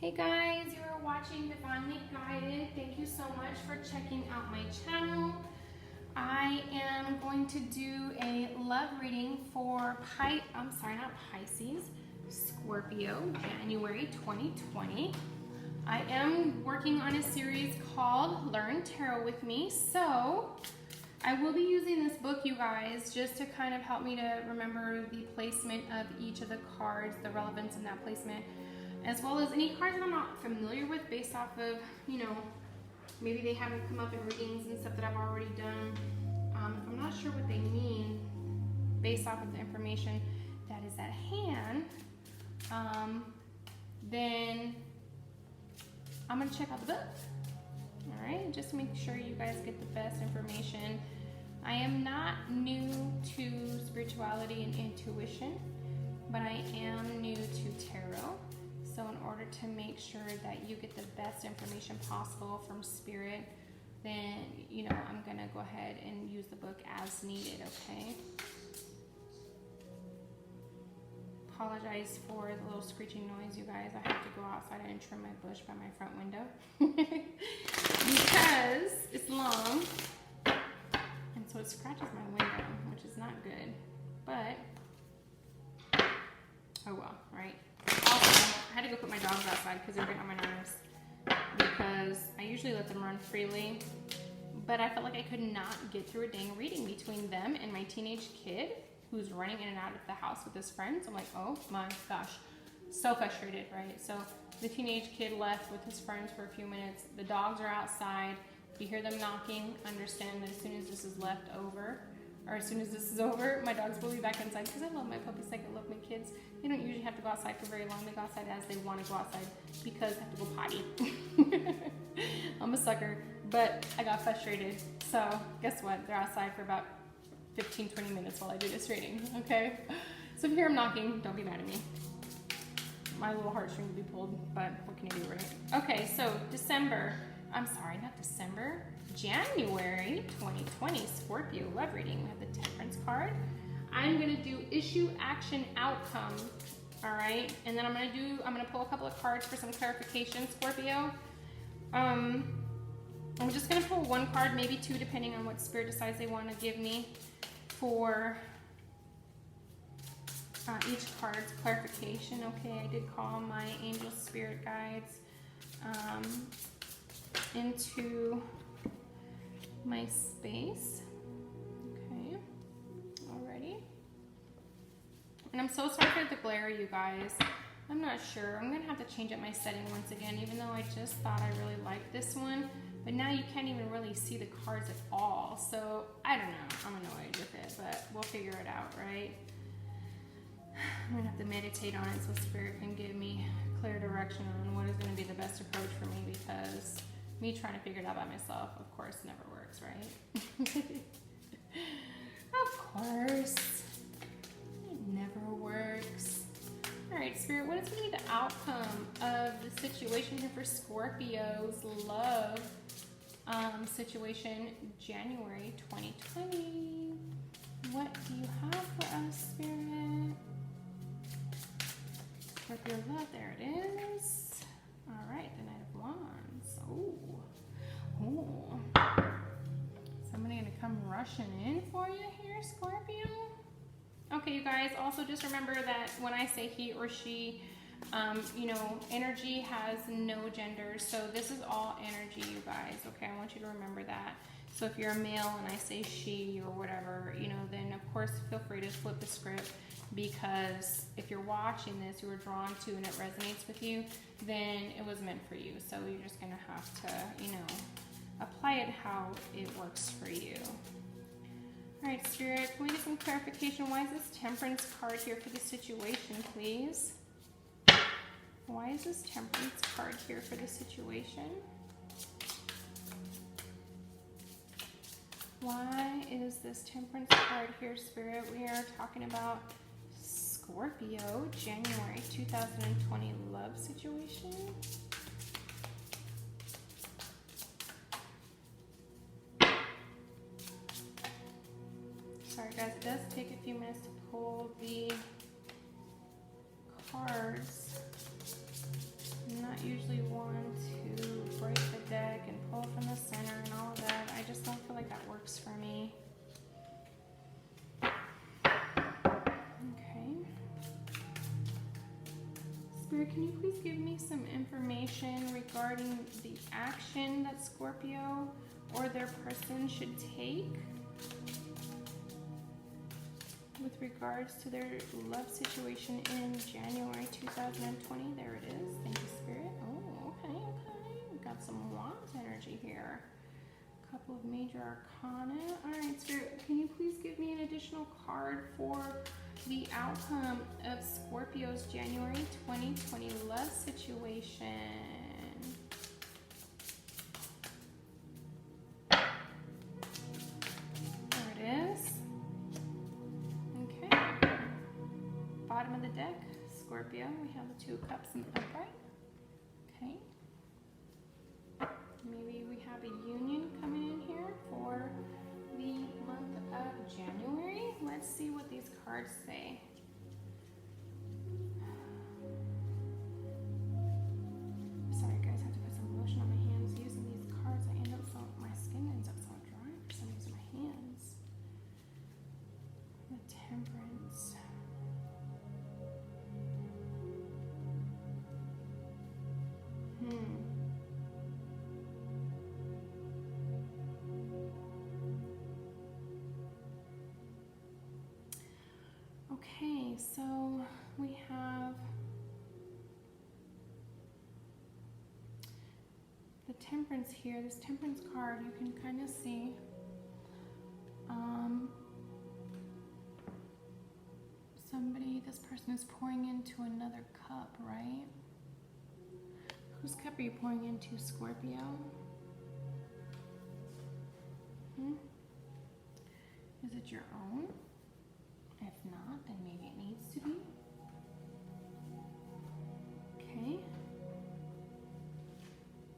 Hey guys, you are watching Divinely Guided. Thank you so much for checking out my channel. I am going to do a love reading for Pisces, Scorpio, January 2020. I am working on a series called Learn Tarot with Me, so I will be using this book, you guys, just to kind of help me to remember the placement of each of the cards, the relevance in that placement, as well as any cards that I'm not familiar with based off of, maybe they haven't come up in readings and stuff that I've already done. If I'm not sure what they mean based off of the information that is at hand, then I'm going to check out the book. All right, just to make sure you guys get the best information. I am not new to spirituality and intuition, but I am new to tarot. So in order to make sure that you get the best information possible from Spirit, then, I'm going to go ahead and use the book as needed, okay? Apologize for the little screeching noise, you guys. I have to go outside and trim my bush by my front window because it's long, and so it scratches my window, which is not good, but oh well, right? Also, I had to go put my dogs outside because they're getting on my nerves, because I usually let them run freely, but I felt like I could not get through a dang reading between them and my teenage kid who's running in and out of the house with his friends. I'm like, oh my gosh, so frustrated, right? So the teenage kid left with his friends for a few minutes. The dogs are outside. If you hear them knocking, understand that as soon as this is over, my dogs will be back inside, because I love my puppies like I love my kids. They don't usually have to go outside for very long. They go outside as they want to go outside because they have to go potty. I'm a sucker, but I got frustrated. So guess what? They're outside for about 15-20 minutes while I do this reading, okay? So if you hear them knocking, don't be mad at me. My little heartstring will be pulled, but what can you do, right? Okay, so January 2020 Scorpio love reading. We have the Temperance card. I'm gonna do issue, action, outcome, all right? And then I'm gonna pull a couple of cards for some clarification, Scorpio. I'm just gonna pull one card, maybe two, depending on what Spirit decides they want to give me for each card's clarification. Okay, I did call my angel spirit guides into my space. Okay, alrighty. And I'm so sorry for the glare, you guys. I'm not sure. I'm gonna have to change up my setting once again, even though I just thought I really liked this one. But now you can't even really see the cards at all. So I don't know. I'm annoyed with it, but we'll figure it out, right? I'm gonna have to meditate on it so Spirit can give me clear direction on what is gonna be the best approach for me, because me trying to figure it out by myself, of course, never works, right? Of course. It never works. All right, Spirit, what is going to be the outcome of the situation here for Scorpio's love situation, January 2020? What do you have for us, Spirit? Scorpio love, there it is. All right, the Knight of Wands. Oh. Somebody going to come rushing in for you here, Scorpio? Okay, you guys, also just remember that when I say he or she, energy has no gender. So this is all energy, you guys, okay? I want you to remember that. So if you're a male and I say she or whatever, then of course feel free to flip the script, because if you're watching this, you were drawn to and it resonates with you, then it was meant for you. So you're just going to have to, apply it how it works for you. All right, Spirit, can we get some clarification? Why is this Temperance card here for the situation, please? Why is this Temperance card here for the situation? Why is this Temperance card here, Spirit? We are talking about Scorpio, January 2020 love situation. Sorry guys, it does take a few minutes to pull the cards. I'm not usually Spirit, can you please give me some information regarding the action that Scorpio or their person should take with regards to their love situation in January 2020? There it is. Thank you, Spirit. Oh, okay, okay. We got some Wands energy here. A couple of major arcana. All right, Spirit, can you please give me an additional card for the outcome of Scorpio's January 2020 love situation? There it is. Okay. Bottom of the deck, Scorpio. We have the Two of Cups in the upright. Okay. Maybe we have a union coming in here for the month of January. Let's see what these cards say. Sorry guys, I have to put some lotion on my hands. Using these cards, my skin ends up so dry for some reason. My hands. The Temperance. Okay, so we have the Temperance here. This Temperance card, you can kind of see this person is pouring into another cup, right? Whose cup are you pouring into, Scorpio? Is it your own? If not, then maybe it needs to be. Okay.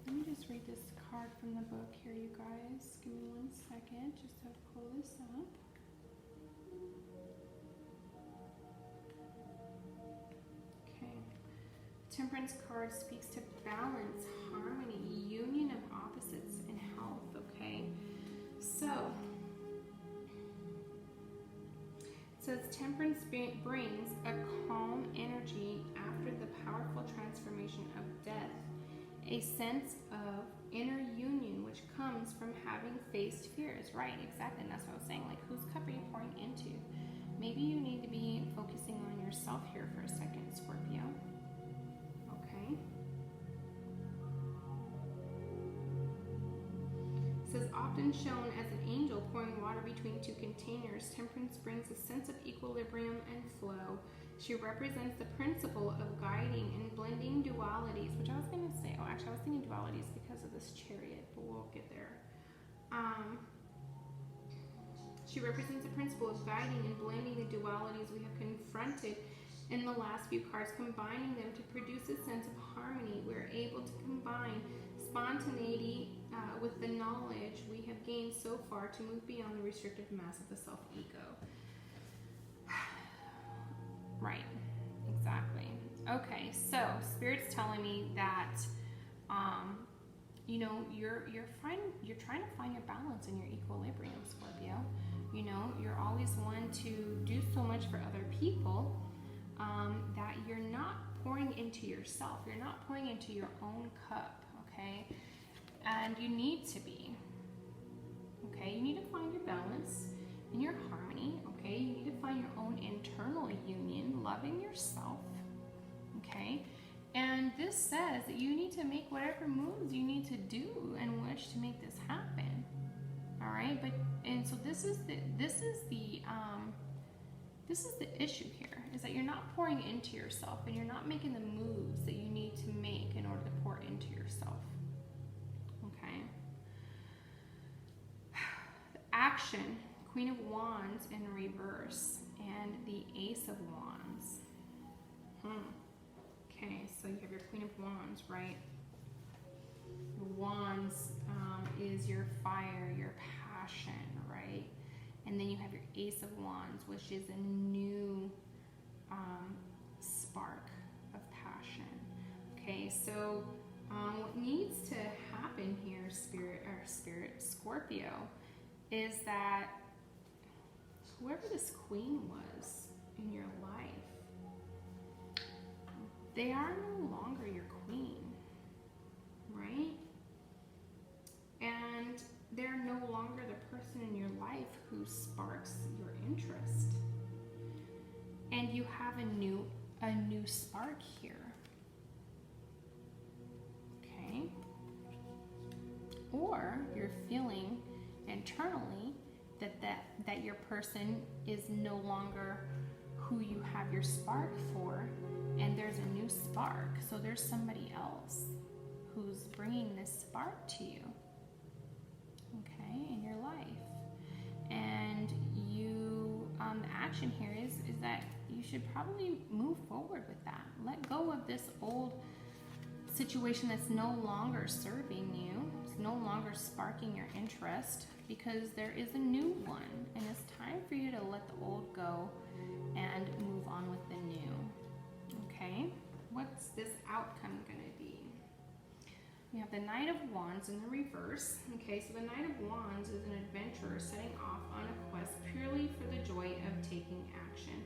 Let me just read this card from the book here, you guys. Give me 1 second just to pull this up. Okay. Temperance card speaks to balance, harmony, union of opposites, and health, okay? So, says Temperance brings a calm energy after the powerful transformation of death, a sense of inner union which comes from having faced fears. Right, exactly, and that's what I was saying, like whose cup are you pouring into? Maybe you need to be focusing on yourself here for a second, Scorpio. Okay. It says, often shown as an angel pouring water between two containers, Temperance brings a sense of equilibrium and flow. She represents the principle of guiding and blending dualities, which I was going to say, oh, actually, I was thinking dualities because of this Chariot, but we'll get there. She represents the principle of guiding and blending the dualities we have confronted in the last few cards, combining them to produce a sense of harmony. We're able to combine spontaneity with the knowledge we have gained so far to move beyond the restrictive mass of the self-ego. Right, exactly. Okay, so Spirit's telling me that, you know, you're trying to find your balance and your equilibrium, Scorpio. You know, you're always one to do so much for other people that you're not pouring into yourself. You're not pouring into your own cup, okay? And you need to be, okay? You need to find your balance and your harmony, okay? You need to find your own internal union, loving yourself, okay? And this says that you need to make whatever moves you need to do in which to make this happen, all right? And so this is the issue here, is that you're not pouring into yourself and you're not making the moves that you need to make in order to pour into yourself, okay? Action, Queen of Wands in reverse, and the Ace of Wands. Okay, so you have your Queen of Wands, right? The Wands is your fire, your passion, right? And then you have your Ace of Wands, which is a new spark of passion. Okay, so what needs to happen here, Scorpio, is that whoever this queen was in your life, they are no longer your queen, right? And they're no longer the person in your life who sparks your interest. And you have a new spark here. Okay? Or you're feeling internally that your person is no longer who you have your spark for, and there's a new spark. So there's somebody else who's bringing this spark to you, okay, in your life. And you, the action here is that you should probably move forward with that. Let go of this old situation that's no longer serving you. It's no longer sparking your interest, because there is a new one, and it's time for you to let the old go and move on with the new. Okay, what's this outcome going to be? We have the Knight of Wands in the reverse. Okay, so the Knight of Wands is an adventurer setting off on a quest purely for the joy of taking action.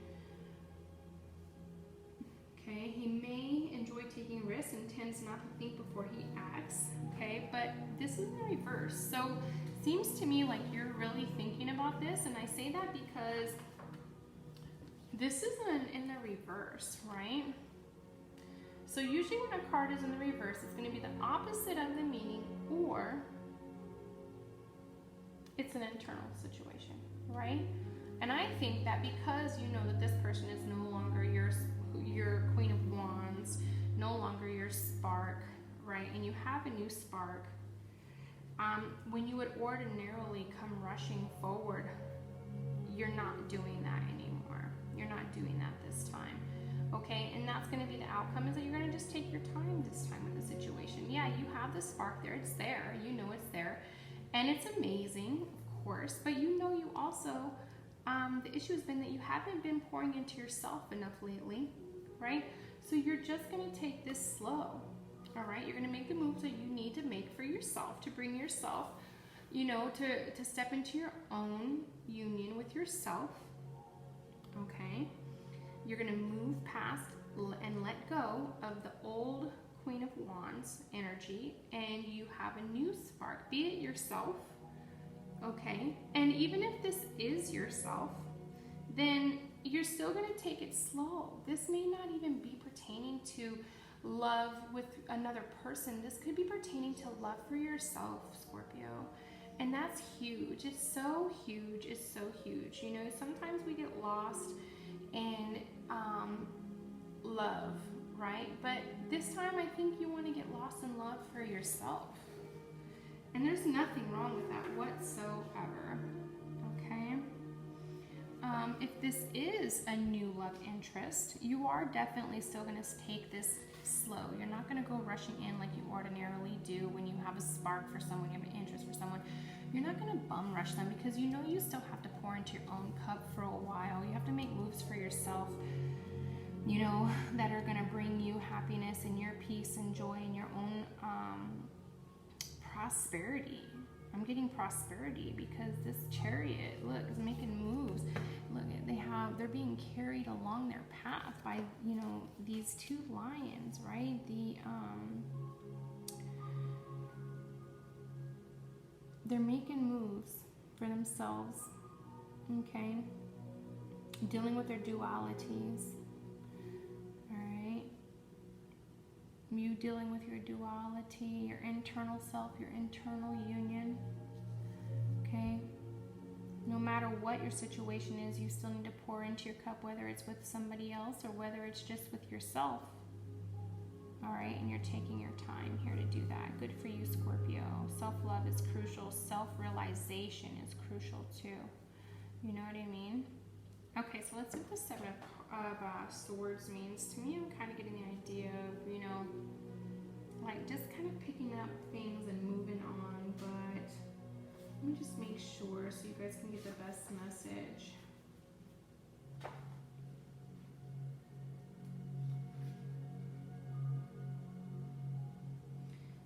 Okay, he may enjoy taking risks and tends not to think before he acts. Okay, but this is in the reverse. So seems to me like you're really thinking about this, and I say that because this is in the reverse, right? So usually when a card is in the reverse, it's going to be the opposite of the meaning, or it's an internal situation, right? And I think that because you know that this person is no longer your Queen of Wands, no longer your spark, right? And you have a new spark. When you would ordinarily come rushing forward, you're not doing that anymore. You're not doing that this time. Okay, and that's going to be the outcome, is that you're going to just take your time this time with the situation. Yeah, you have the spark there. It's there. You know it's there. And it's amazing, of course. But you know you also, the issue has been that you haven't been pouring into yourself enough lately, right? So you're just going to take this slow, all right? You're going to make the moves that you need to make for yourself, to bring yourself, you know, to step into your own union with yourself, okay? You're going to move past and let go of the old Queen of Wands energy, and you have a new spark, be it yourself, okay? And even if this is yourself, then you're still going to take it slow. This may not even be pertaining to love with another person. This could be pertaining to love for yourself, Scorpio. And that's huge. It's so huge. It's so huge. You know, sometimes we get lost in love, right? But this time I think you want to get lost in love for yourself. And there's nothing wrong with that whatsoever, okay? If this is a new love interest, you are definitely still going to take this slow. You're not going to go rushing in like you ordinarily do when you have a spark for someone, you have an interest for someone. You're not going to bum rush them, because you know you still have to pour into your own cup for a while. You have to make moves for yourself, you know, that are going to bring you happiness and your peace and joy and your own prosperity. I'm getting prosperity because this Chariot, look, is making moves. Look, they're being carried along their path by, you know, these two lions, right? They're making moves for themselves, okay? Dealing with their dualities, all right? You dealing with your duality, your internal self, your internal union, okay? No matter what your situation is, you still need to pour into your cup, whether it's with somebody else or whether it's just with yourself, all right? And you're taking your time here to do that. Good for you, Scorpio. Self-love is crucial. Self-realization is crucial too. You know what I mean? Okay, so let's see what the Seven of Swords means. To me, I'm kind of getting the idea of, you know, like just kind of picking up things and moving on, but let me just make sure so you guys can get the best message.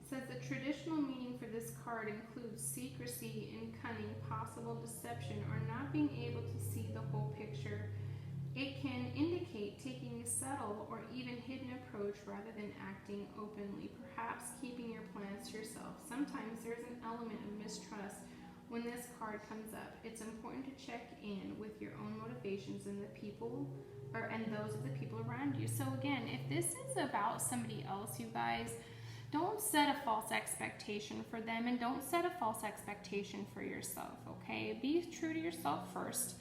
It says the traditional meaning for this card includes secrecy and cunning, possible deception, or not being able to see the whole picture It can indicate taking a subtle or even hidden approach rather than acting openly, perhaps keeping your plans to yourself. Sometimes there's an element of mistrust when this card comes up. It's important to check in with your own motivations and those of the people around you. So again, if this is about somebody else, you guys, don't set a false expectation for them, and don't set a false expectation for yourself, okay? Be true to yourself first.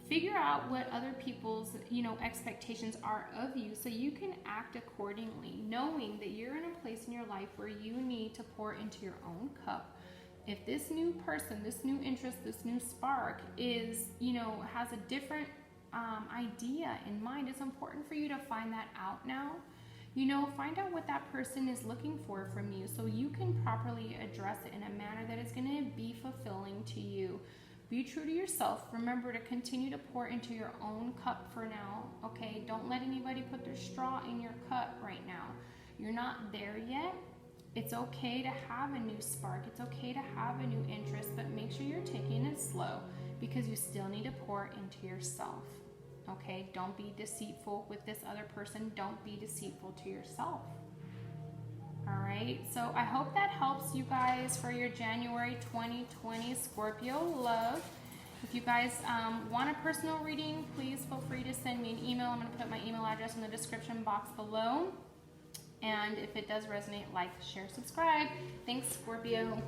Figure out what other people's, expectations are of you so you can act accordingly, knowing that you're in a place in your life where you need to pour into your own cup. If this new person, this new interest, this new spark is, has a different idea in mind, it's important for you to find that out now. Find out what that person is looking for from you so you can properly address it in a manner that is going to be fulfilling to you. Be true to yourself. Remember to continue to pour into your own cup for now, okay? Don't let anybody put their straw in your cup right now. You're not there yet. It's okay to have a new spark. It's okay to have a new interest, but make sure you're taking it slow because you still need to pour into yourself, okay? Don't be deceitful with this other person. Don't be deceitful to yourself. All right, so I hope that helps you guys for your January 2020 Scorpio love. If you guys want a personal reading, please feel free to send me an email. I'm going to put my email address in the description box below. And if it does resonate, like, share, subscribe. Thanks, Scorpio.